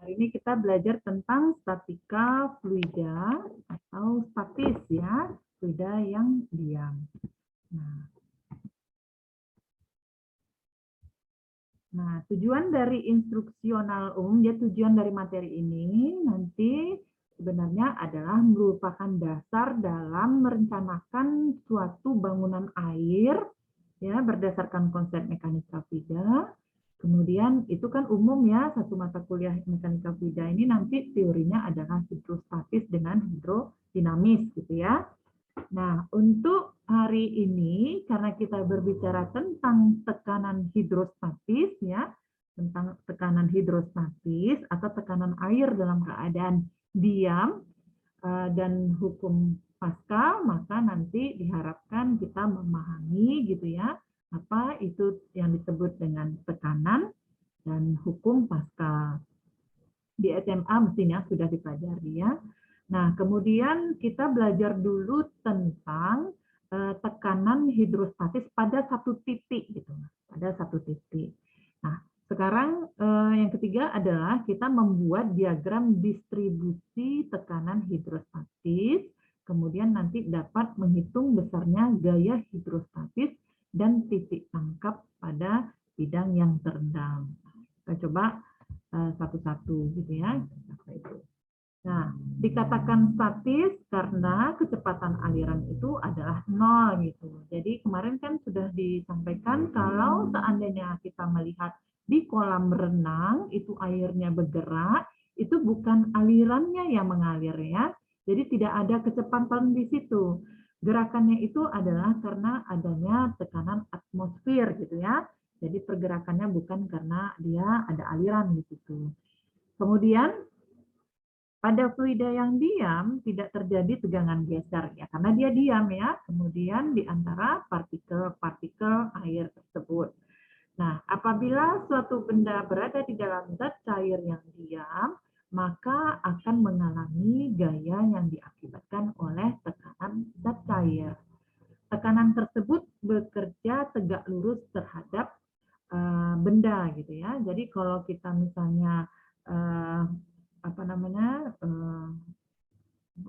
Hari ini kita belajar tentang statika fluida atau statis ya, fluida yang diam. Nah, tujuan dari instruksional umum, ya tujuan dari materi ini nanti sebenarnya adalah merupakan dasar dalam merencanakan suatu bangunan air ya berdasarkan konsep mekanika fluida. Kemudian itu kan umum ya, satu mata kuliah mekanika fluida ini nanti teorinya adalah hidrostatis dengan hidrodinamis gitu ya. Nah, untuk hari ini karena kita berbicara tentang tekanan hidrostatis ya, tentang tekanan hidrostatis atau tekanan air dalam keadaan diam dan hukum Pascal, maka nanti diharapkan kita memahami gitu ya, apa itu yang disebut dengan tekanan dan hukum Pascal. Di SMA mestinya sudah dipelajari ya. Nah, kemudian kita belajar dulu tentang tekanan hidrostatis pada satu titik gitu, pada satu titik. Nah, sekarang yang ketiga adalah kita membuat diagram distribusi tekanan hidrostatis, kemudian nanti dapat menghitung besarnya gaya hidrostatis dan titik tangkap pada bidang yang terendam. Kita coba satu-satu gitu ya. Nah, dikatakan statis karena kecepatan aliran itu adalah nol gitu. Jadi kemarin kan sudah disampaikan kalau seandainya kita melihat di kolam renang itu airnya bergerak, itu bukan alirannya yang mengalir ya. Jadi tidak ada kecepatan di situ. Gerakannya itu adalah karena adanya tekanan atmosfer gitu ya. Jadi pergerakannya bukan karena dia ada aliran di situ. Kemudian pada fluida yang diam tidak terjadi tegangan geser ya karena dia diam ya. Kemudian di antara partikel-partikel air tersebut. Nah, apabila suatu benda berada di dalam zat cair yang diam, maka akan mengalami gaya yang diakibatkan oleh tekanan zat cair. Tekanan tersebut bekerja tegak lurus terhadap benda gitu ya. Jadi kalau kita misalnya apa namanya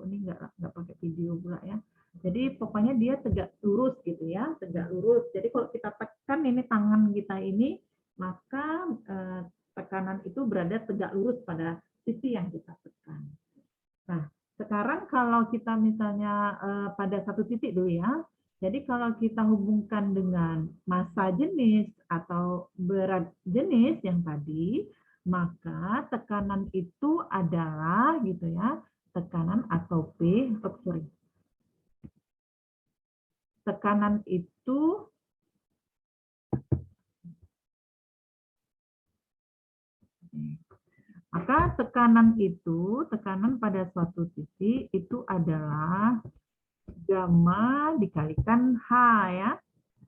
ini nggak pakai video pula ya. Jadi pokoknya dia tegak lurus gitu ya, tegak lurus. Jadi kalau kita tekan ini tangan kita ini, maka tekanan itu berada tegak lurus pada sisi yang kita tekan. Nah, sekarang kalau kita misalnya pada satu titik dulu ya. Jadi kalau kita hubungkan dengan massa jenis atau berat jenis yang tadi, maka tekanan itu adalah gitu ya, tekanan atau P, tekanan itu maka tekanan pada suatu titik itu adalah gamma dikalikan H ya.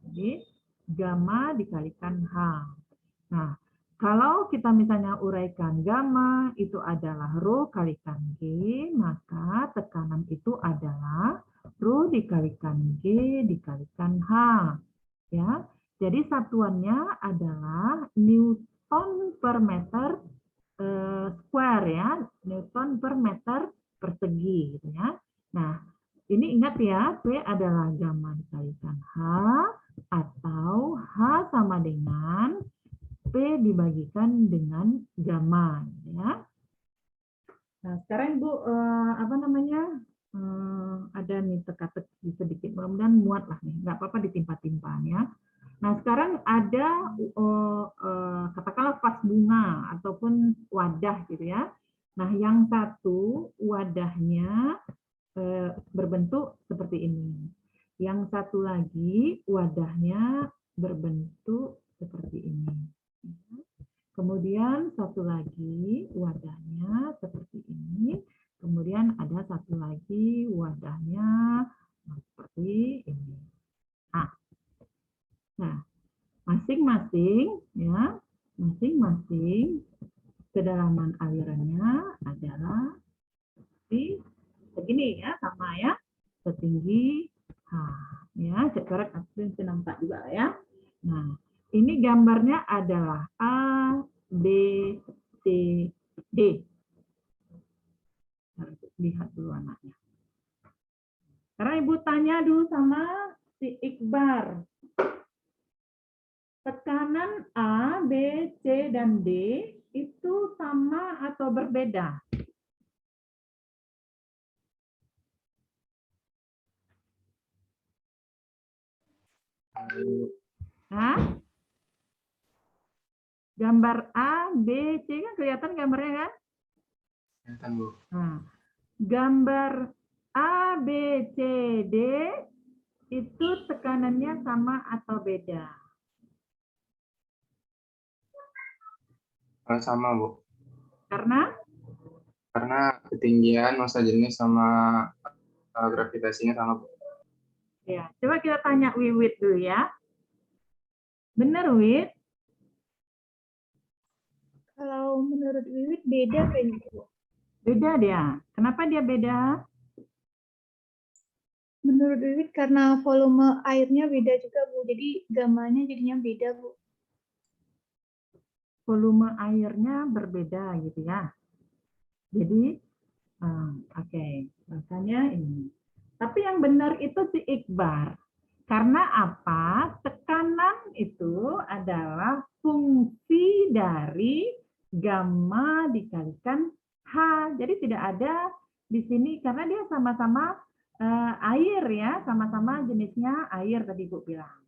Jadi gamma dikalikan H. Nah, kalau kita misalnya uraikan gamma itu adalah rho kalikan G, maka tekanan itu adalah rho dikalikan G dikalikan H. Ya. Jadi satuannya adalah Newton per meter square ya, Newton per meter persegi gitu ya. Nah, ini ingat ya, P adalah gamma dikalikan H atau H sama dengan P dibagikan dengan gamma ya. Nah, sekarang Ibu apa namanya? Ada nih teka-teki sedikit, mudah-mudahan muat lah nih, nggak apa-apa ditimpa-timpa ya. Nah, sekarang ada katakanlah vas bunga ataupun wadah gitu ya. Nah, yang satu wadahnya berbentuk seperti ini. Yang satu lagi wadahnya berbentuk seperti ini. Kemudian satu lagi wadahnya seperti ini. Kemudian ada satu lagi wadahnya seperti ini. Nah, masing-masing ya, masing-masing kedalaman alirannya adalah seperti begini ya, sama ya, setinggi H ya, sekarang asli nampak juga ya. Nah, ini gambarnya adalah A, B, C, D. Harus lihat dulu anaknya. Karena Ibu tanya dulu sama si Iqbar. Tekanan A, B, C, dan D itu sama atau berbeda? Hah? Gambar A, B, C kan kelihatan gambarnya kan? Kelihatan, Bu. Nah, gambar A, B, C, D itu tekanannya sama atau beda? Sama, Bu. Karena Karena ketinggian, massa jenis, sama gravitasinya sama, Bu. ya, coba kita tanya Wiwit dulu ya. Benar, Wit? Kalau menurut Wiwit beda kayaknya, Bu. Beda dia. Kenapa dia beda? Menurut Wiwit karena volume airnya beda juga, Bu. Jadi gamanya jadinya beda, Bu. Volume airnya berbeda gitu ya. Jadi, oke, makanya ini. Tapi yang benar itu si Iqbar. Karena apa? Tekanan itu adalah fungsi dari gamma dikalikan H. Jadi tidak ada di sini karena dia sama-sama air ya, sama-sama jenisnya air tadi Bu bilang.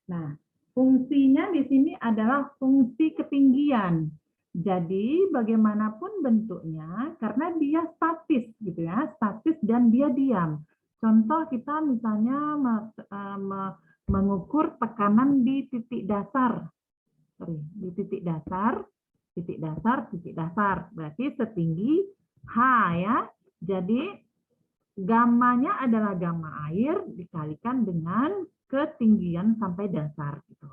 Nah, fungsinya di sini adalah fungsi ketinggian. Jadi bagaimanapun bentuknya, karena dia statis gitu ya, statis dan dia diam. Contoh kita misalnya mengukur tekanan di titik dasar, di titik dasar, titik dasar, titik dasar, berarti setinggi H ya. Jadi gammanya adalah gamma air dikalikan dengan ketinggian sampai dasar gitu.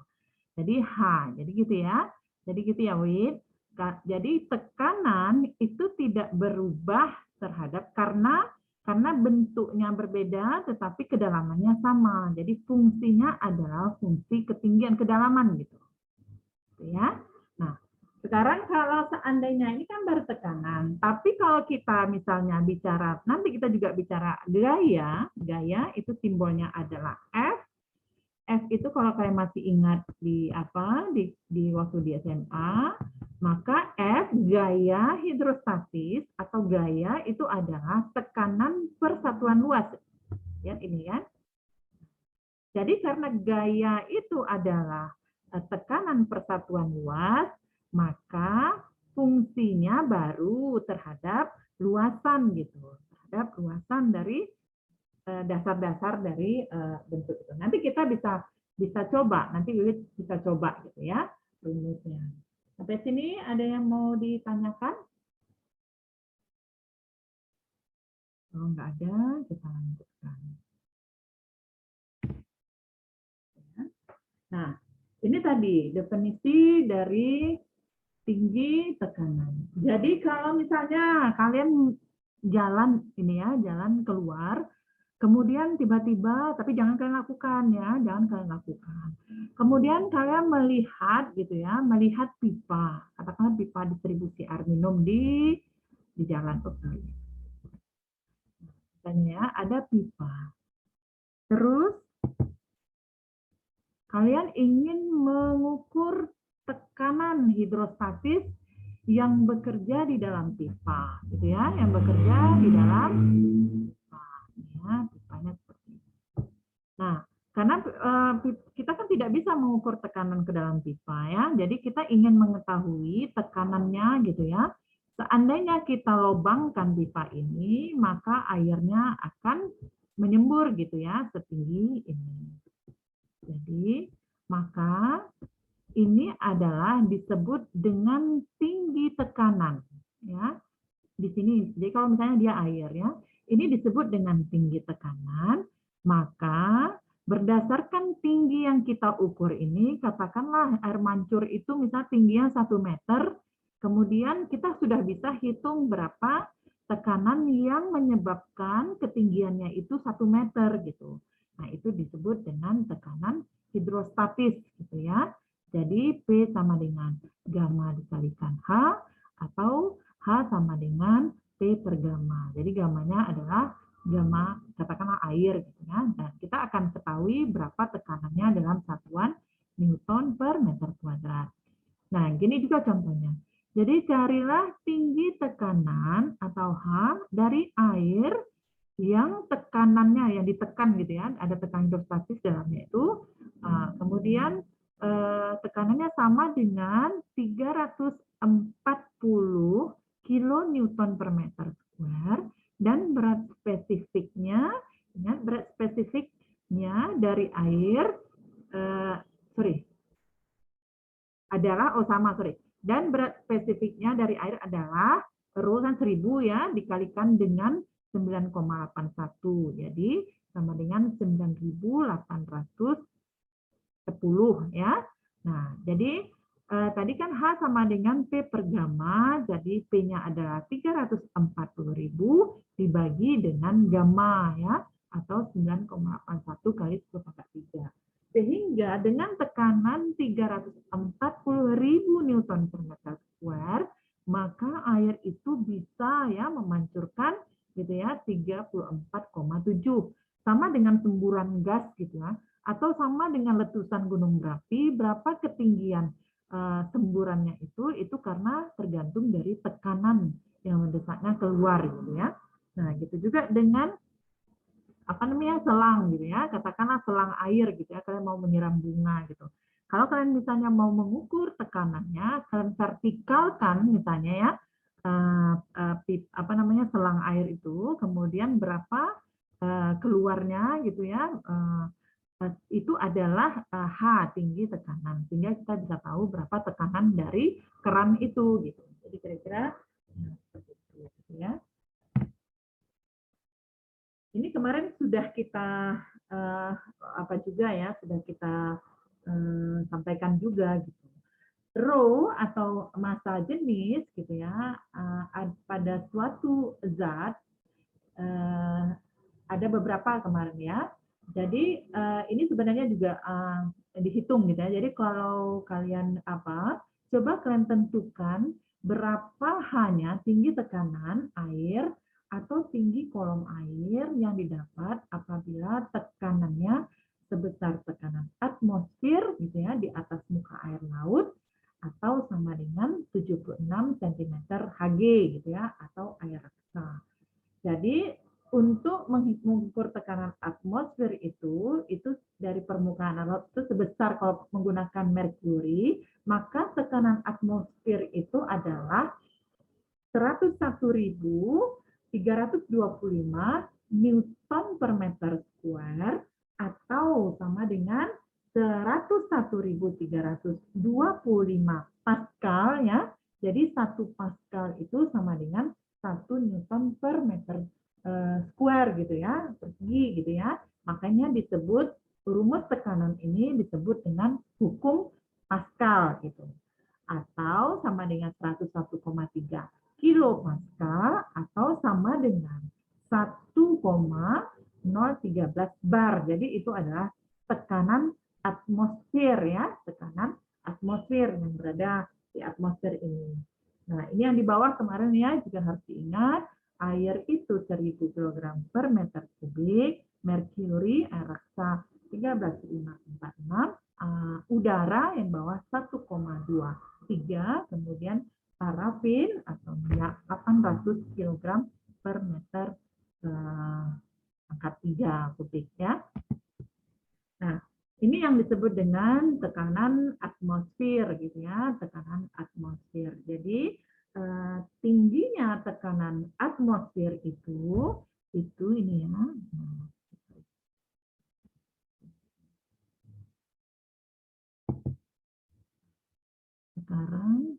Jadi H, jadi gitu ya. Jadi gitu ya, Wid. Jadi tekanan itu tidak berubah terhadap karena bentuknya berbeda tetapi kedalamannya sama. Jadi fungsinya adalah fungsi ketinggian kedalaman gitu. Ya. Nah, sekarang kalau seandainya ini kan baru tekanan, tapi kalau kita misalnya bicara, nanti kita juga bicara gaya, gaya itu simbolnya adalah F. F itu kalau kalian masih ingat di waktu di SMA, maka F gaya hidrostatis atau gaya itu adalah tekanan persatuan luas. Ya, ini ya. Jadi karena gaya itu adalah tekanan persatuan luas, maka fungsinya baru terhadap luasan gitu, terhadap luasan dari dasar-dasar dari bentuk itu. Nanti kita bisa coba, nanti Wiwit bisa coba gitu ya rumusnya. Sampai sini ada yang mau ditanyakan? Kalau nggak ada, kita lanjutkan. Nah, ini tadi definisi dari tinggi tekanan. Jadi kalau misalnya kalian jalan ini ya, jalan keluar, kemudian tiba-tiba, tapi jangan kalian lakukan ya, jangan kalian lakukan. Kemudian kalian melihat gitu ya, melihat pipa, katakanlah pipa distribusi air minum di jalan. Misalnya ya, ada pipa. Terus kalian ingin mengukur tekanan hidrostatis yang bekerja di dalam pipa, gitu ya, yang bekerja di dalam pipa. Ya, pipanya seperti ini. Nah, karena kita kan tidak bisa mengukur tekanan ke dalam pipa ya, jadi kita ingin mengetahui tekanannya gitu ya. Seandainya kita lubangkan pipa ini, maka airnya akan menyembur gitu ya, setinggi ini. Jadi, maka ini adalah disebut dengan tinggi tekanan ya. Di sini, jadi kalau misalnya dia air ya, ini disebut dengan tinggi tekanan, maka berdasarkan tinggi yang kita ukur ini, katakanlah air mancur itu misalnya tingginya 1 meter, kemudian kita sudah bisa hitung berapa tekanan yang menyebabkan ketinggiannya itu 1 meter gitu. Nah, itu disebut dengan tekanan hidrostatis gitu ya. Jadi P sama dengan gamma dikalikan H atau H H sama dengan P per gamma. Jadi gammanya adalah gamma katakanlah air gitu ya. Dan kita akan ketahui berapa tekanannya dalam satuan Newton per meter kuadrat. Nah, gini juga contohnya. Jadi carilah tinggi tekanan atau H dari air yang tekanannya yang ditekan gitu ya, ada tekanan hidrostatis dalamnya itu. Kemudian tekanannya sama dengan 340 kilonewton per meter square dan berat spesifiknya, ingat berat spesifiknya dari air dan berat spesifiknya dari air adalah ruang 1000 ya dikalikan dengan 9,81. Jadi sama dengan 9.810 ya. Nah, jadi tadi kan H sama dengan P per gamma, jadi P-nya adalah 340.000 dibagi dengan gamma ya, atau 9,81 kali 10⁻3. Sehingga dengan tekanan 340.000 Newton per meter square, maka air itu bisa ya memancurkan gitu ya 34,7, sama dengan semburan gas gitu ya, atau sama dengan letusan gunung berapi. Berapa ketinggian semburannya itu karena tergantung dari tekanan yang mendesaknya keluar gitu ya. Nah, gitu juga dengan selang gitu ya, katakanlah selang air gitu ya, kalian mau menyiram bunga gitu. Kalau kalian misalnya mau mengukur tekanannya, kalian vertikalkan misalnya ya selang air itu, kemudian berapa keluarnya gitu ya, itu adalah H, tinggi tekanan, sehingga kita bisa tahu berapa tekanan dari keran itu gitu. Jadi kira-kira seperti itu gitu ya. Ini kemarin sudah kita sudah kita sampaikan juga gitu. Rho atau massa jenis gitu ya, pada suatu zat ada beberapa kemarin ya. Jadi ini sebenarnya juga dihitung gitu ya. Jadi kalau kalian coba kalian tentukan berapa hanya tinggi tekanan air atau tinggi kolom air yang didapat apabila tekanannya sebesar tekanan atmosfer gitu ya di atas muka air laut atau sama dengan 76 cm Hg gitu ya, atau air raksa. Jadi untuk mengukur tekanan atmosfer itu dari permukaan laut itu sebesar, kalau menggunakan merkuri, maka tekanan atmosfer itu adalah 101.325 Newton per meter square, atau sama dengan 101.325 Pascal ya. Jadi 1 Pascal itu sama dengan 1 Newton per meter square gitu ya, persegi gitu ya. Makanya disebut rumus tekanan ini disebut dengan hukum Pascal gitu. Atau sama dengan 101,3 kilopascal, atau sama dengan 1,013 bar. Jadi itu adalah tekanan atmosfer ya, tekanan atmosfer yang berada di atmosfer ini. Nah, ini yang di bawah kemarin ya, juga harus diingat, air itu 1000 kg per meter kubik, merkuri air raksa 13.546, udara yang bawah 1,23, kemudian parafin atau minyak 800 kg per meter angkat 3 kubik ya. Nah, ini yang disebut dengan tekanan atmosfer gitu ya, tekanan atmosfer. Jadi tingginya tekanan atmosfer itu ini ya. Sekarang,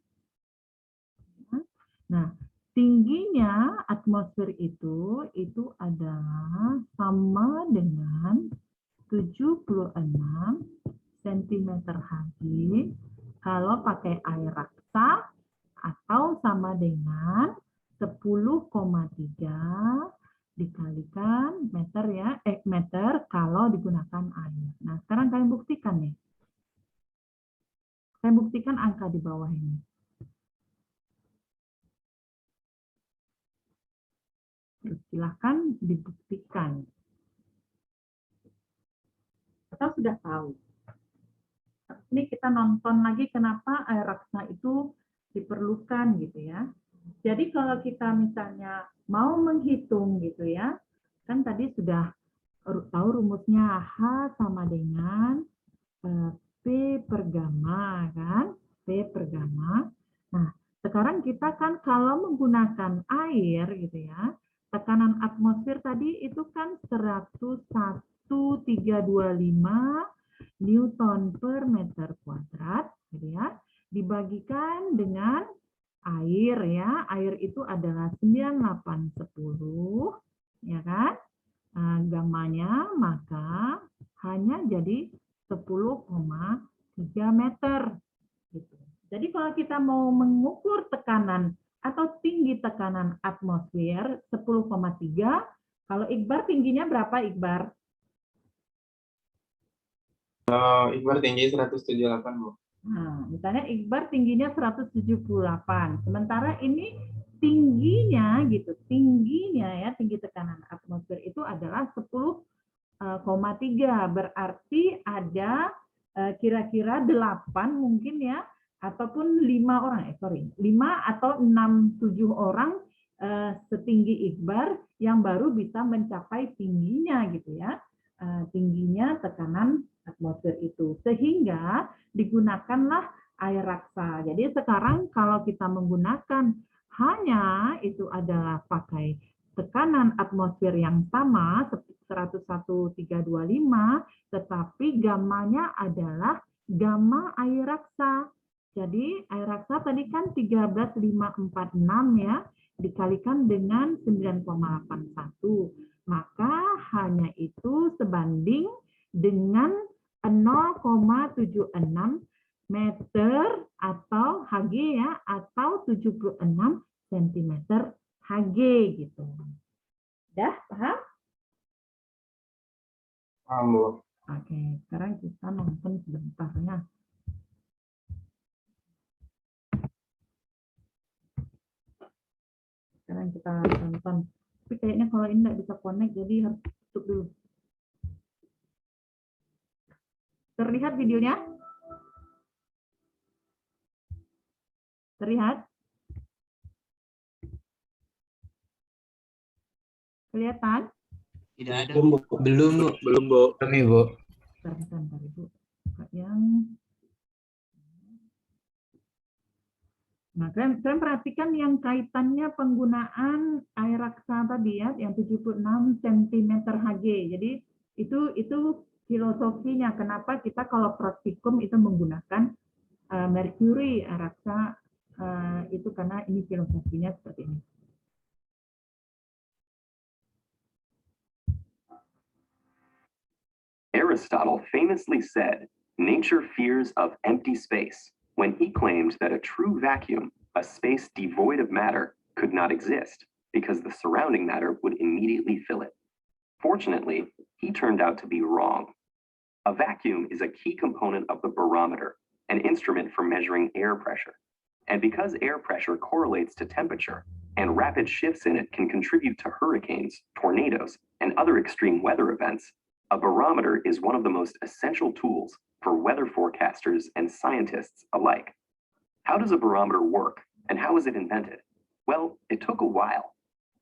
nah, tingginya atmosfer itu adalah sama dengan 76 cm Hg kalau pakai air raksa, atau sama dengan 10,3 dikalikan meter ya, meter kalau digunakan air. Nah, sekarang kalian buktikan nih. Kalian buktikan angka di bawah ini. Silahkan dibuktikan. Atau sudah tahu. Ini kita nonton lagi kenapa air raksa itu diperlukan gitu ya. Jadi kalau kita misalnya mau menghitung gitu ya, kan tadi sudah tahu rumusnya H sama dengan P per gamma kan, P per gamma. Nah, sekarang kita kan kalau menggunakan air gitu ya, tekanan atmosfer tadi itu kan 101,325 Newton per meter kuadrat, gitu ya, dibagikan dengan air ya, air itu adalah 9810, ya kan? Nah, gammanya maka hanya jadi 10,3 meter. Gitu. Jadi kalau kita mau mengukur tekanan atau tinggi tekanan atmosfer 10,3, kalau Iqbar tingginya berapa Iqbar? Iqbar tinggi 178, Bu. Nah, misalnya Iqbar tingginya 178, sementara ini tingginya gitu, tingginya ya, tinggi tekanan atmosfer itu adalah 10,3, berarti ada kira-kira 8 mungkin ya, ataupun 5 orang, 5 atau 6, 7 orang setinggi Iqbar yang baru bisa mencapai tingginya gitu ya, tingginya tekanan atmosfer itu, sehingga digunakanlah air raksa. Jadi sekarang kalau kita menggunakan hanya itu adalah pakai tekanan atmosfer yang sama 101,325, tetapi gammanya adalah gamma air raksa. Jadi air raksa tadi kan 13,546 ya, dikalikan dengan 9,81. Maka hanya itu sebanding dengan 0,76 meter atau Hg ya, atau 76 cm Hg gitu. Udah paham? Paham, Bu. Oke, sekarang kita nonton sebentar ya. Sekarang kita nonton. Tapi kayaknya kalau ini nggak bisa connect, jadi harus tutup dulu. Terlihat videonya? Terlihat? Kelihatan? Tidak ada. Belum, Bu. Belum, Bu. Belum, Bu. Belum, Bu. Bentar, Ibu. Yang Nah, kalian perhatikan yang kaitannya penggunaan air raksa tadi ya, yang 76 cm Hg. Jadi itu filosofinya kenapa kita kalau praktikum itu menggunakan merkuri air raksa, itu karena ini filosofinya seperti ini. Aristotle famously said, "Nature fears of empty space," when he claimed that a true vacuum, a space devoid of matter, could not exist because the surrounding matter would immediately fill it. Fortunately, he turned out to be wrong. A vacuum is a key component of the barometer, an instrument for measuring air pressure. And because air pressure correlates to temperature, and rapid shifts in it can contribute to hurricanes, tornadoes, and other extreme weather events, a barometer is one of the most essential tools for weather forecasters and scientists alike. How does a barometer work, and how was it invented? Well, it took a while.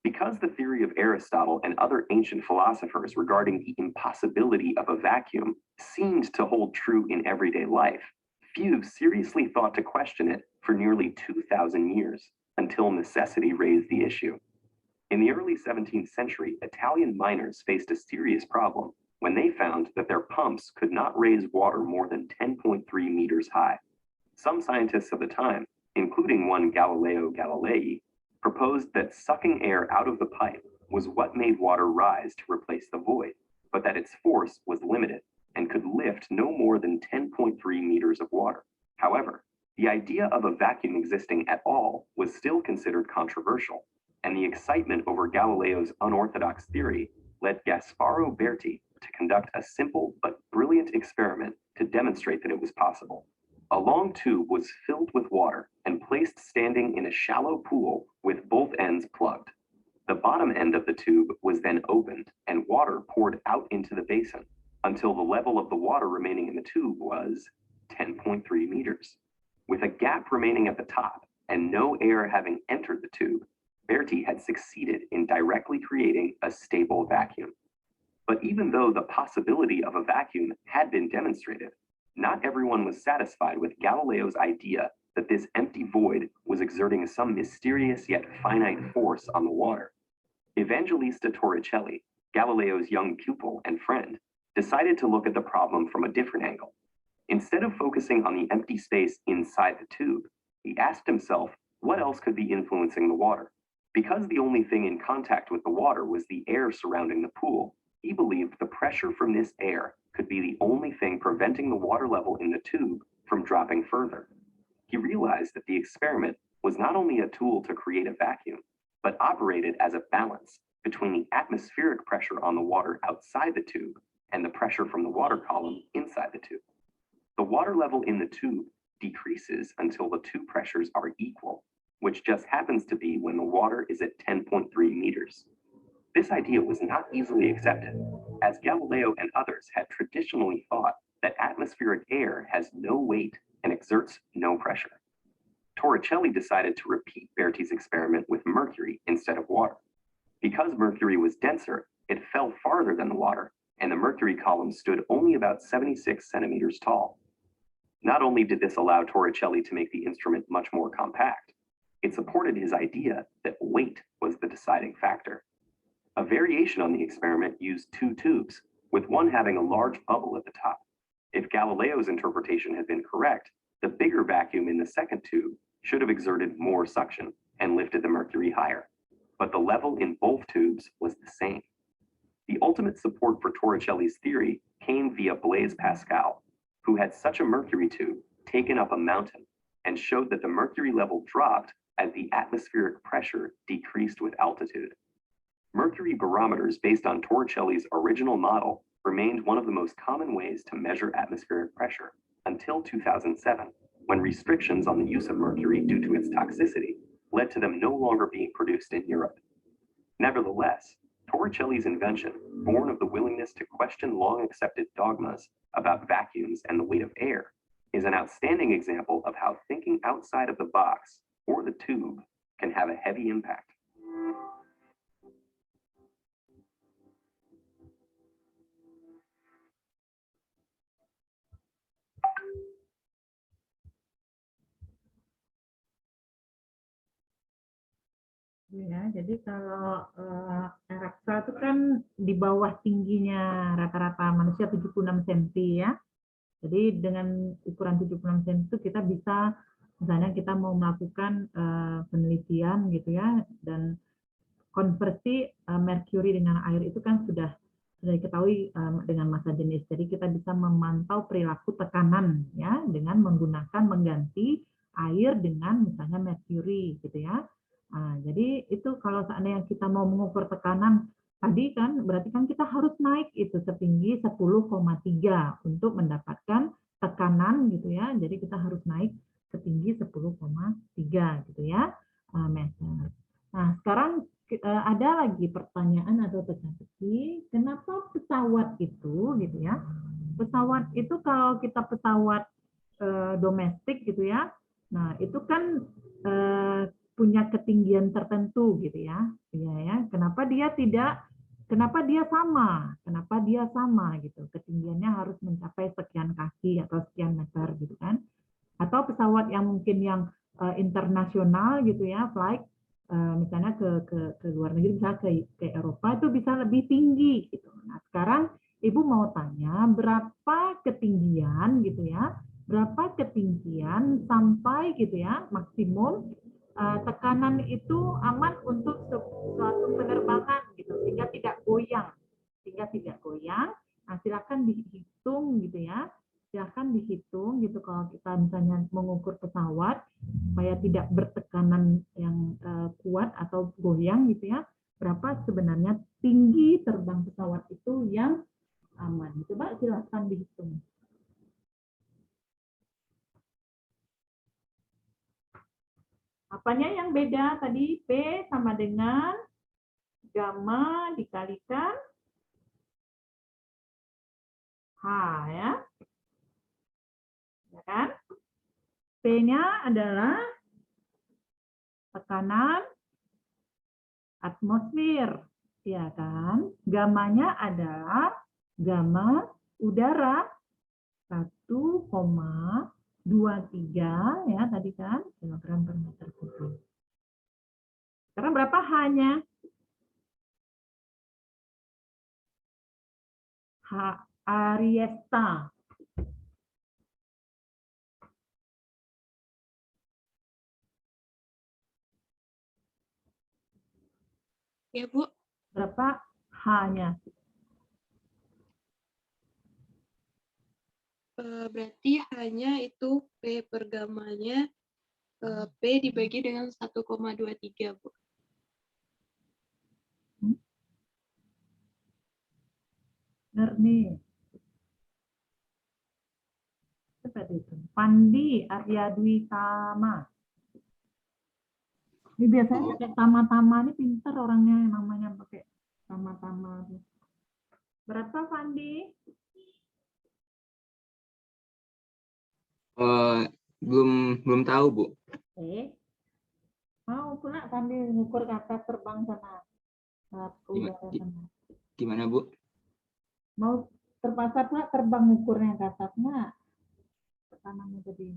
Because the theory of Aristotle and other ancient philosophers regarding the impossibility of a vacuum seemed to hold true in everyday life, few seriously thought to question it for nearly 2,000 years, until necessity raised the issue. In the early 17th century, Italian miners faced a serious problem when they found that their pumps could not raise water more than 10.3 meters high. Some scientists of the time, including one Galileo Galilei, proposed that sucking air out of the pipe was what made water rise to replace the void, but that its force was limited and could lift no more than 10.3 meters of water. However, the idea of a vacuum existing at all was still considered controversial, and the excitement over Galileo's unorthodox theory led Gasparo Berti to conduct a simple but brilliant experiment to demonstrate that it was possible. A long tube was filled with water and placed standing in a shallow pool with both ends plugged. The bottom end of the tube was then opened and water poured out into the basin until the level of the water remaining in the tube was 10.3 meters. With a gap remaining at the top and no air having entered the tube, Berti had succeeded in directly creating a stable vacuum. But even though the possibility of a vacuum had been demonstrated, not everyone was satisfied with Galileo's idea that this empty void was exerting some mysterious yet finite force on the water. Evangelista Torricelli, Galileo's young pupil and friend, decided to look at the problem from a different angle. Instead of focusing on the empty space inside the tube, he asked himself what else could be influencing the water. Because the only thing in contact with the water was the air surrounding the pool, he believed the pressure from this air could be the only thing preventing the water level in the tube from dropping further. He realized that the experiment was not only a tool to create a vacuum, but operated as a balance between the atmospheric pressure on the water outside the tube and the pressure from the water column inside the tube. The water level in the tube decreases until the two pressures are equal, which just happens to be when the water is at 10.3 meters. This idea was not easily accepted, as Galileo and others had traditionally thought that atmospheric air has no weight and exerts no pressure. Torricelli decided to repeat Berti's experiment with mercury instead of water. Because mercury was denser, it fell farther than the water, and the mercury column stood only about 76 centimeters tall. Not only did this allow Torricelli to make the instrument much more compact, it supported his idea that weight was the deciding factor. A variation on the experiment used two tubes, with one having a large bubble at the top. If Galileo's interpretation had been correct, the bigger vacuum in the second tube should have exerted more suction and lifted the mercury higher. But the level in both tubes was the same. The ultimate support for Torricelli's theory came via Blaise Pascal, who had such a mercury tube taken up a mountain and showed that the mercury level dropped as the atmospheric pressure decreased with altitude. Mercury barometers based on Torricelli's original model remained one of the most common ways to measure atmospheric pressure until 2007, when restrictions on the use of mercury due to its toxicity led to them no longer being produced in Europe. Nevertheless, Torricelli's invention, born of the willingness to question long-accepted dogmas about vacuums and the weight of air, is an outstanding example of how thinking outside of the box or the tube can have a heavy impact. Ya, jadi kalau raksa itu kan di bawah tingginya rata-rata manusia 76 cm ya. Jadi dengan ukuran 76 cm itu kita bisa, misalnya kita mau melakukan penelitian gitu ya, dan konversi merkuri dengan air itu kan sudah diketahui dengan massa jenis. Jadi kita bisa memantau perilaku tekanan ya dengan mengganti air dengan misalnya merkuri gitu ya. Nah, jadi itu kalau seandainya kita mau mengukur tekanan tadi kan berarti kan kita harus naik itu setinggi 10,3 untuk mendapatkan tekanan gitu ya. Jadi kita harus naik setinggi 10,3 gitu ya meter. Nah, sekarang ada lagi pertanyaan atau teka-teki, kenapa pesawat itu gitu ya? Pesawat itu kalau kita pesawat domestik gitu ya. Nah, itu kan punya ketinggian tertentu gitu ya. Ya, kenapa dia sama? Kenapa dia sama gitu? Ketinggiannya harus mencapai sekian kaki atau sekian meter gitu kan? Atau pesawat yang mungkin yang internasional gitu ya, flight misalnya ke luar negeri, misalnya ke Eropa itu bisa lebih tinggi gitu. Nah, sekarang Ibu mau tanya berapa ketinggian gitu ya? Berapa ketinggian sampai gitu ya maksimum tekanan itu aman untuk suatu penerbangan gitu sehingga tidak goyang. Nah, silakan dihitung gitu ya. Silakan dihitung gitu kalau kita misalnya mengukur pesawat supaya tidak bertekanan yang kuat atau goyang gitu ya. Berapa sebenarnya tinggi terbang pesawat itu yang aman. Coba silakan dihitung. Apanya yang beda tadi? P sama dengan gamma dikalikan H ya. Ya kan? P-nya adalah tekanan atmosfer, ya kan? Gamanya adalah gamma udara 1,23 ya tadi kan kilogram per meter kubik. Sekarang berapa H-nya? H Ariesta. Ya, Bu. Berapa H-nya? Berarti hanya itu P per gamanya, P dibagi dengan 1,23, Bu. Benar nih. Seperti itu. Pandi Arya Dwi Tama. Ini biasanya pakai tama-tama, ini pintar orangnya yang namanya pakai tama-tama. Berapa Pandi? Belum tahu, Bu. Mau pula Pandi ngukur ke atas terbang sana. Udara sana. Gimana, Bu? Mau terpaksa pula terbang ngukurnya ke atas nggak? Tekanannya tadi.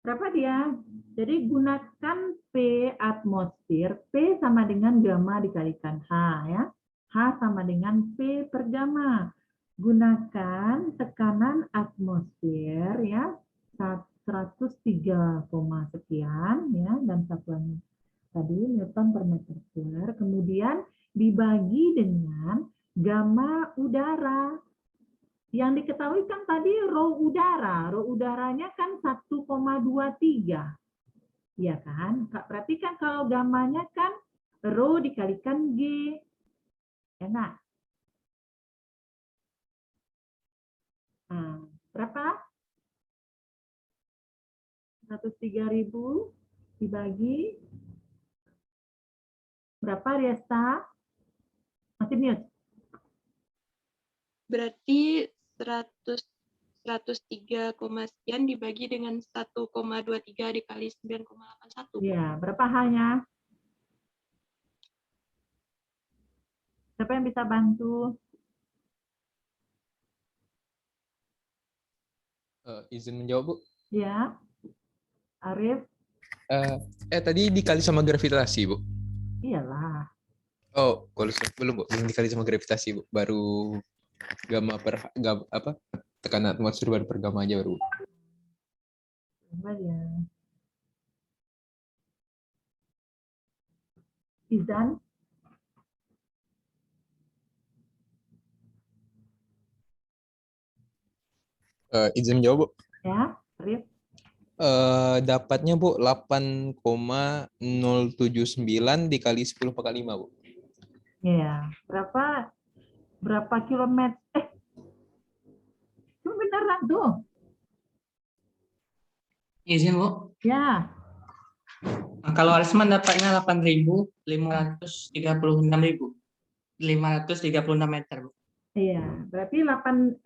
Berapa dia? Jadi gunakan P atmosfer, P sama dengan gamma dikalikan H ya. H sama dengan P per gamma. Gunakan tekanan atmosfer ya 103, sekian ya dan satuannya tadi Newton per meter square. Kemudian dibagi dengan gamma udara. Yang diketahui kan tadi rho udara. Rho udaranya kan 1,23. Ya kan? Berarti kan kalau gamanya kan rho dikalikan G. Enak. Nah, berapa? 103.000 dibagi. Berapa, Riesta? Masih mute? Berarti 103, sekian dibagi dengan 1,23 dikali 9,81. Ya, berapa H-nya? Siapa yang bisa bantu? Izin menjawab, Bu. Ya, Arif? Tadi dikali sama gravitasi, Bu. Iyalah. Oh, kalau belum, Bu. Belum dikali sama gravitasi, Bu. Baru gamma per tekanan atmosfer baru per gamma aja baru. Coba ya. Izan? Izin menjawab, Bu. Ya, Arif? Dapatnya, Bu, 8,079 dikali 10 pangkat 5, Bu. Iya. Berapa kilometer? Itu beneran tuh. Izin, Bu. Ya. Nah, kalau Arisman dapatnya 8.536.536 meter, Bu. Iya, berarti 8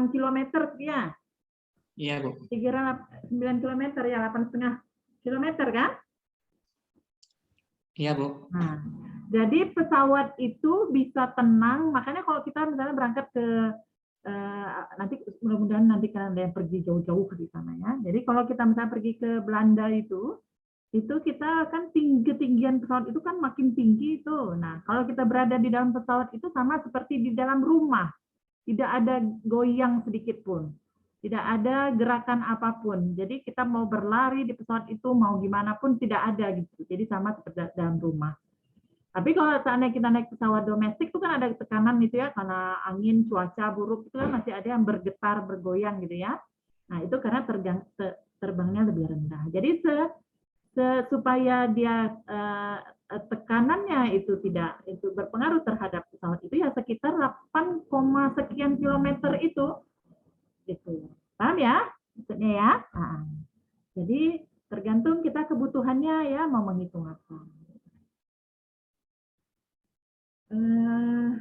kilometer ya. Iya, Bu. Dikira 9 kilometer ya, 8,5 kilometer kan? Iya, Bu. Nah, jadi pesawat itu bisa tenang, makanya kalau kita misalnya berangkat ke nanti mudah-mudahan nanti kan ada yang pergi jauh-jauh ke sana ya. Jadi kalau kita misalnya pergi ke Belanda itu kita kan ketinggian pesawat itu kan makin tinggi itu. Nah, kalau kita berada di dalam pesawat itu sama seperti di dalam rumah. Tidak ada goyang sedikit pun. Tidak ada gerakan apapun. Jadi kita mau berlari di pesawat itu, mau gimana pun tidak ada gitu. Jadi sama seperti dalam rumah. Tapi kalau seandainya kita naik pesawat domestik itu kan ada tekanan gitu ya, karena angin, cuaca buruk itu kan masih ada yang bergetar, bergoyang gitu ya. Nah itu karena terbangnya lebih rendah. Jadi supaya dia tekanannya itu tidak itu berpengaruh terhadap pesawat itu ya sekitar 8, sekian kilometer itu. Gitu. Paham ya? Maksudnya ya? Nah, jadi tergantung kita kebutuhannya ya mau menghitung apa. Bentar,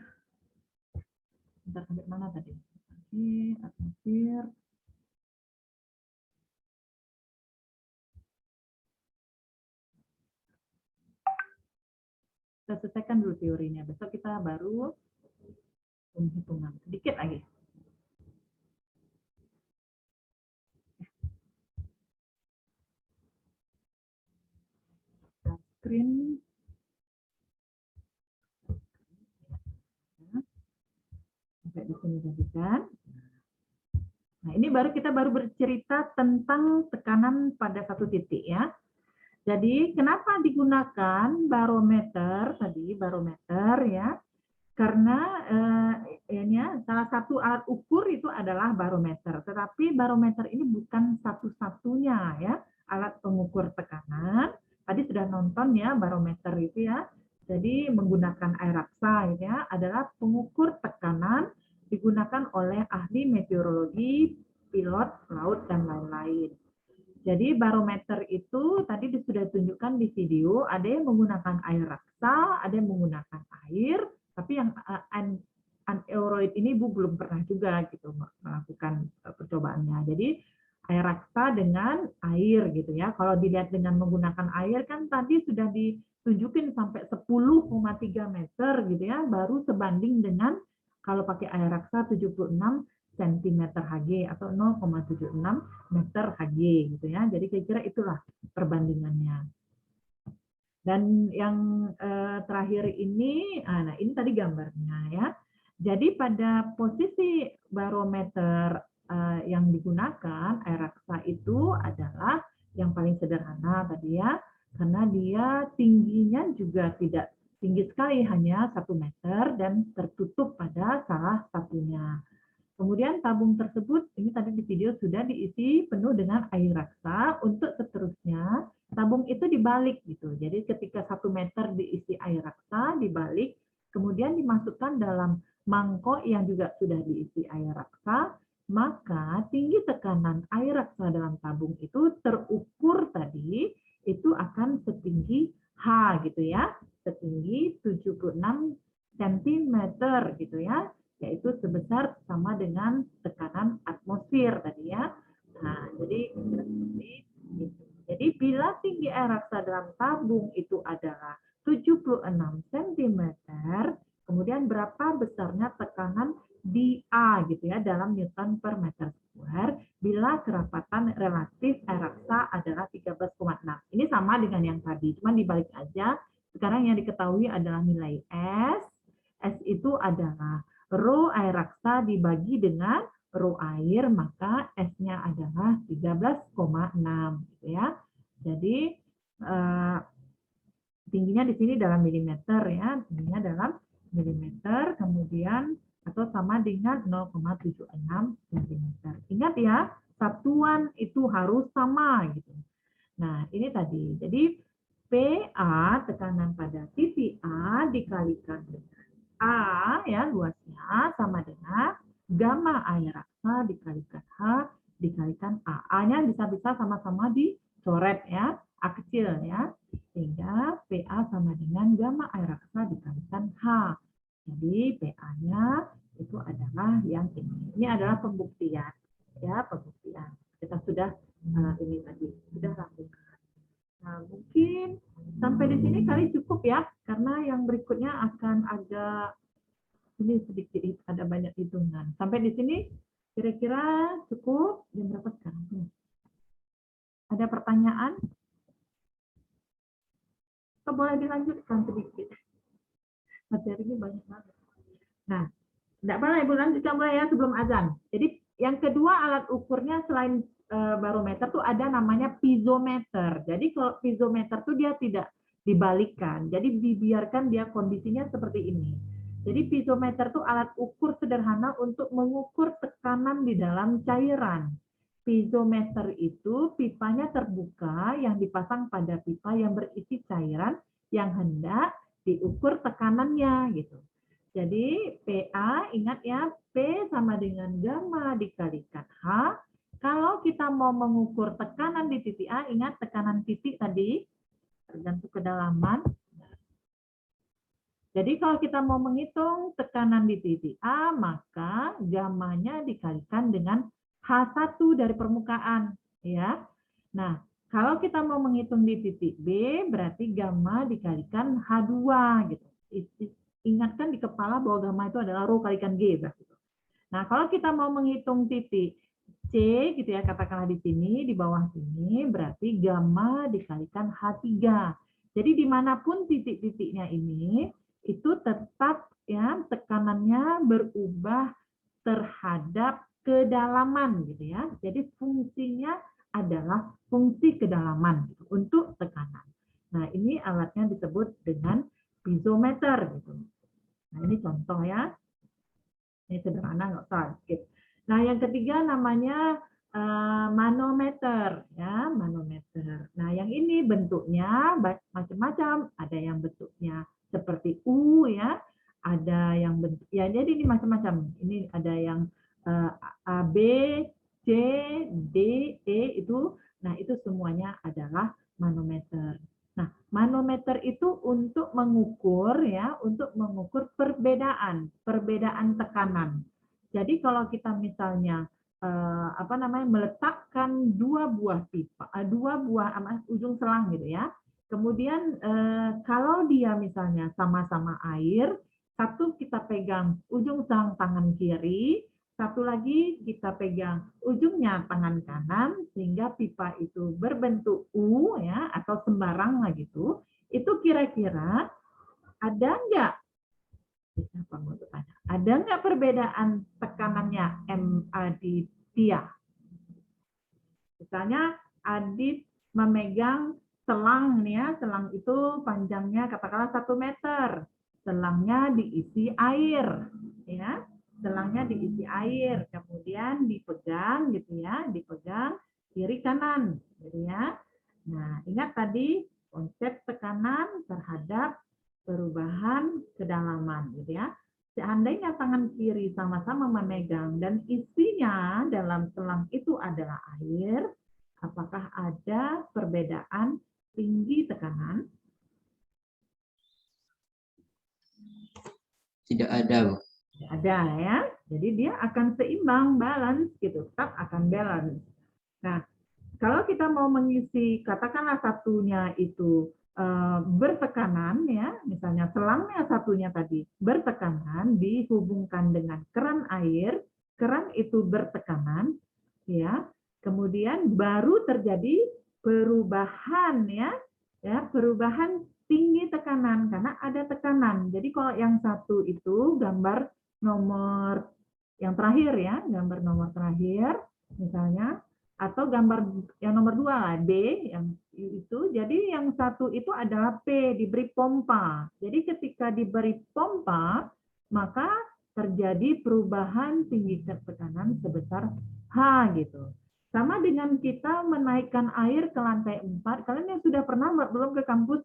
sampai mana tadi? Oke, atmosfer. Kita selesaikan dulu teorinya. Besok kita baru hitungan sedikit lagi. Screen. Sampai di sini tadi kan. Nah, ini kita baru bercerita tentang tekanan pada satu titik ya. Jadi, kenapa digunakan barometer tadi, barometer ya? Karena salah satu alat ukur itu adalah barometer. Tetapi barometer ini bukan satu-satunya ya alat pengukur tekanan. Tadi sudah nonton ya barometer itu ya. Jadi menggunakan air raksa ya adalah pengukur tekanan digunakan oleh ahli meteorologi, pilot laut dan lain-lain. Jadi barometer itu tadi sudah ditunjukkan di video, ada yang menggunakan air raksa, ada yang menggunakan air, tapi yang aneroid ini Bu belum pernah juga gitu melakukan percobaannya. Jadi air raksa dengan air gitu ya. Kalau dilihat dengan menggunakan air kan tadi sudah ditunjukin sampai 10,3 meter gitu ya, baru sebanding dengan kalau pakai air raksa 76 cm Hg atau 0,76 meter Hg gitu ya. Jadi kira-kira itulah perbandingannya. Dan yang terakhir ini, nah ini tadi gambarnya ya. Jadi pada posisi barometer yang digunakan air raksa itu adalah yang paling sederhana tadi ya, karena dia tingginya juga tidak tinggi sekali, hanya 1 meter dan tertutup pada salah satunya. Kemudian tabung tersebut, ini tadi di video sudah diisi penuh dengan air raksa. Untuk seterusnya, tabung itu dibalik gitu. Jadi ketika 1 meter diisi air raksa, dibalik, kemudian dimasukkan dalam mangkok yang juga sudah diisi air raksa, maka tinggi tekanan air raksa dalam tabung itu terukur tadi, itu akan setinggi H gitu ya, setinggi 76 cm gitu ya, yaitu sebesar sama dengan tekanan atmosfer tadi ya. Nah, jadi bila tinggi air raksa dalam tabung itu adalah 76 cm, kemudian berapa besarnya tekanan di A gitu ya dalam Newton per meter square bila kerapatan relatif air raksa adalah 13,6. Ini sama dengan yang tadi, cuma dibalik aja. Sekarang yang diketahui adalah nilai S. S itu adalah rho air raksa dibagi dengan rho air, maka S-nya adalah 13,6 gitu ya. Jadi tingginya di sini dalam milimeter ya, tingginya dalam milimeter, kemudian atau sama dengan 0,76 cm. Ingat ya, satuan itu harus sama gitu. Nah, ini tadi. Jadi PA tekanan pada titik A dikalikan dengan A ya luasnya sama dengan gamma air raksa dikalikan H dikalikan A. A-nya bisa-bisa sama-sama dicoret ya, A kecil ya. Sehingga PA sama dengan gamma air raksa dikalikan H. Jadi PA-nya itu adalah yang ini. Ini adalah pembuktian ya, pembuktian. Kita sudah ini tadi sudah lakukan. Nah, mungkin sampai di sini kali cukup ya, karena yang berikutnya akan ada ini sedikit, ada banyak hitungan. Sampai di sini kira-kira cukup. Jam berapa sekarang? Ada pertanyaan? Atau boleh dilanjutkan sedikit? Materinya banyak banget. Nah, tidak apa-apa Ibu, lanjutkan mulai ya sebelum azan. Jadi yang kedua alat ukurnya selain barometer tuh ada namanya piezometer. Jadi kalau piezometer tuh dia tidak dibalikkan. Jadi dibiarkan dia kondisinya seperti ini. Jadi piezometer tuh alat ukur sederhana untuk mengukur tekanan di dalam cairan. Piezometer itu pipanya terbuka yang dipasang pada pipa yang berisi cairan yang hendak diukur tekanannya gitu. Jadi PA, ingat ya, P sama dengan gamma dikalikan H. Kalau kita mau mengukur tekanan di titik A, ingat tekanan titik tadi, tergantung kedalaman. Jadi kalau kita mau menghitung tekanan di titik A, maka gamanya dikalikan dengan H1 dari permukaan, ya. Nah, kalau kita mau menghitung di titik B, berarti gamma dikalikan H2 gitu. Ingatkan di kepala bahwa gamma itu adalah rho kalikan G berarti. Nah, kalau kita mau menghitung titik C gitu ya, katakanlah di sini, di bawah sini, berarti gamma dikalikan H3. Jadi dimanapun titik-titiknya ini, itu tetap ya tekanannya berubah terhadap kedalaman gitu ya. Jadi fungsinya adalah fungsi kedalaman gitu, untuk tekanan. Nah, ini alatnya disebut dengan piezometer gitu. Nah, ini contoh ya. Ini sederhana, nggak usah skip. Nah, yang ketiga namanya manometer ya, manometer. Nah, yang ini bentuknya macam-macam, ada yang bentuknya seperti U ya, ada yang bentuk ya, jadi ini macam-macam. Ini ada yang A, B, C, D, E itu. Nah, itu semuanya adalah manometer. Nah, manometer itu untuk mengukur ya, untuk mengukur perbedaan tekanan. Jadi kalau kita misalnya meletakkan dua buah pipa, dua buah ujung selang gitu ya. Kemudian kalau dia misalnya sama-sama air, satu kita pegang ujung selang tangan kiri, satu lagi kita pegang ujungnya tangan kanan, sehingga pipa itu berbentuk U ya, atau sembarang lah gitu. Itu kira-kira ada nggak? Ada nggak perbedaan tekanannya Aditya? Misalnya Adit memegang selang nih ya, selang itu panjangnya katakanlah 1 meter. Selangnya diisi air ya. Selangnya diisi air, kemudian dipegang gitu ya, dipegang kiri kanan gitu ya. Nah, ingat tadi konsep tekanan terhadap perubahan kedalaman gitu ya. Seandainya tangan kiri sama-sama memegang dan isinya dalam selang itu adalah air, apakah ada perbedaan tinggi tekanan? Tidak ada, Bu. Tidak ada ya. Jadi dia akan seimbang, balance gitu, tetap akan balance. Nah, kalau kita mau mengisi, katakanlah satunya itu bertekanan ya, misalnya selangnya satunya tadi bertekanan dihubungkan dengan keran air, keran itu bertekanan ya, kemudian baru terjadi perubahan ya, perubahan tinggi tekanan karena ada tekanan. Jadi kalau yang satu itu gambar nomor yang terakhir ya, gambar nomor terakhir misalnya, atau gambar yang nomor 2 lah, D yang itu. Jadi yang satu itu adalah P, diberi pompa. Jadi ketika diberi pompa, maka terjadi perubahan tinggi tekanan sebesar H gitu. Sama dengan kita menaikkan air ke lantai 4. Kalian yang sudah pernah belum ke kampus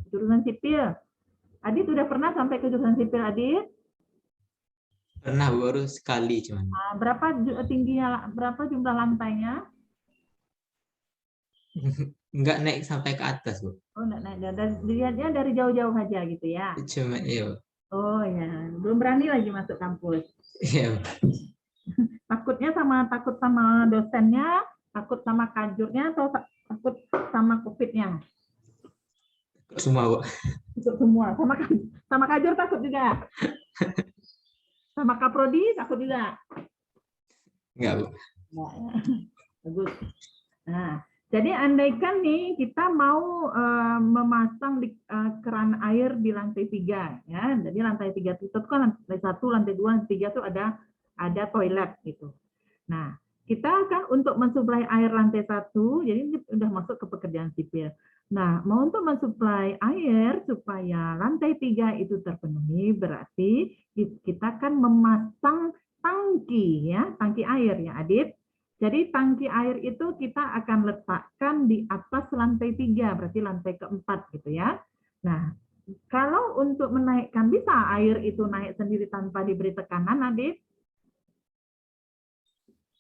jurusan sipil? Adit sudah pernah sampai ke jurusan sipil, Adit? Pernah, baru sekali cuman. Berapa tingginya, berapa jumlah lantainya? Enggak naik sampai ke atas, Bu. Oh, enggak naik. Dilihatnya dari jauh-jauh aja gitu ya? Cuma, iya, Bu. Oh ya, belum berani lagi masuk kampus. Iya, Bu. Takut sama dosennya, takut sama kajurnya, atau takut sama COVID-nya? Semua, Bu. Takut semua. Sama kajur takut juga? Sama kaprodi takut juga? Enggak, Bu. Enggak, ya. Bagus. Nah, jadi andaikan nih kita mau memasang di keran air di lantai 3 ya. Jadi lantai 3 itu kan lantai 1, lantai 2, lantai 3 itu ada toilet gitu. Nah, kita kan untuk mensuplai air lantai 1, jadi ini udah masuk ke pekerjaan sipil. Nah, mau untuk mensuplai air supaya lantai 3 itu terpenuhi, berarti kita kan memasang tangki ya, tangki air ya, Adit. Jadi tangki air itu kita akan letakkan di atas lantai 3, berarti lantai keempat gitu ya. Nah, kalau untuk menaikkan, bisa air itu naik sendiri tanpa diberi tekanan, Adit?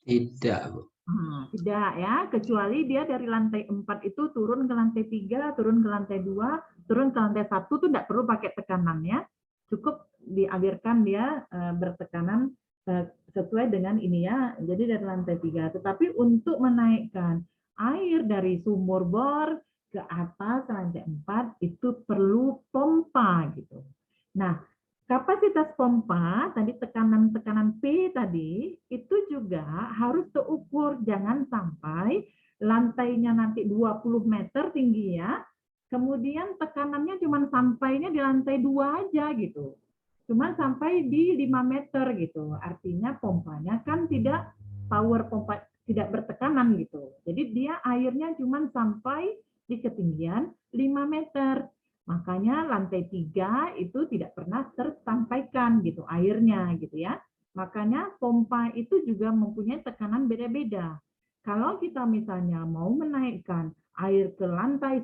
Tidak, Bu. Tidak ya, kecuali dia dari lantai 4 itu turun ke lantai 3, turun ke lantai 2, turun ke lantai 1 tuh tidak perlu pakai tekanan ya. Cukup dialirkan dia bertekanan sesuai dengan ini ya. Jadi dari lantai 3. Tetapi untuk menaikkan air dari sumur bor ke atas lantai 4 itu perlu pompa gitu. Nah, kapasitas pompa, tadi tekanan P tadi, itu juga harus terukur. Jangan sampai lantainya nanti 20 meter tinggi ya, kemudian tekanannya cuma sampainya di lantai 2 aja gitu. Cuma sampai di 5 meter gitu. Artinya pompanya kan tidak power pompa, tidak bertekanan gitu. Jadi dia airnya cuma sampai di ketinggian 5 meter. Makanya lantai 3 itu tidak pernah tersampaikan gitu airnya gitu ya. Makanya pompa itu juga mempunyai tekanan beda-beda. Kalau kita misalnya mau menaikkan air ke lantai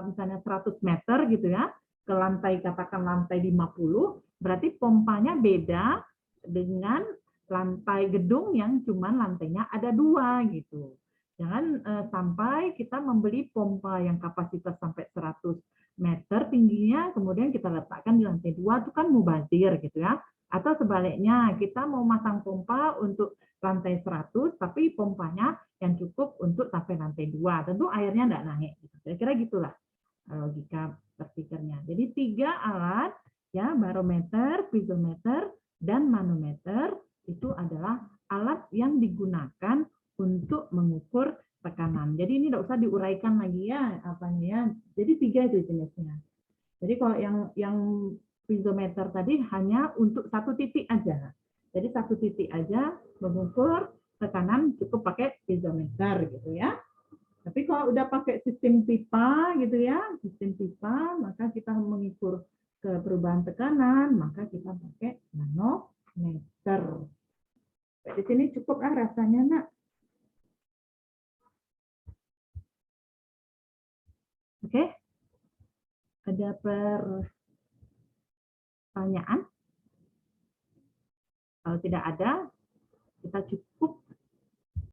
misalnya 100 meter gitu ya, ke lantai katakan lantai 50, berarti pompanya beda dengan lantai gedung yang cuma lantainya ada 2 gitu. Jangan sampai kita membeli pompa yang kapasitas sampai 100 meter tingginya, kemudian kita letakkan di lantai 2, itu kan mubazir gitu ya. Atau sebaliknya, kita mau masang pompa untuk lantai 100, tapi pompanya yang cukup untuk sampai lantai 2. Tentu airnya tidak naik. Kira-kira gitulah logika berpikirnya. Jadi 3 alat, ya, barometer, piezometer, dan manometer, itu adalah alat yang digunakan untuk mengukur tekanan. Jadi ini tidak usah diuraikan lagi ya apanya ya. Jadi 3 itu jenisnya. Jadi kalau yang piezometer tadi hanya untuk 1 titik aja. Jadi 1 titik aja mengukur tekanan cukup pakai piezometer gitu ya. Tapi kalau udah pakai sistem pipa gitu ya, sistem pipa, maka kita mengukur ke perubahan tekanan, maka kita pakai manometer. Di sini cukup rasanya, Nak. Oke, ada pertanyaan? Kalau tidak ada, kita cukup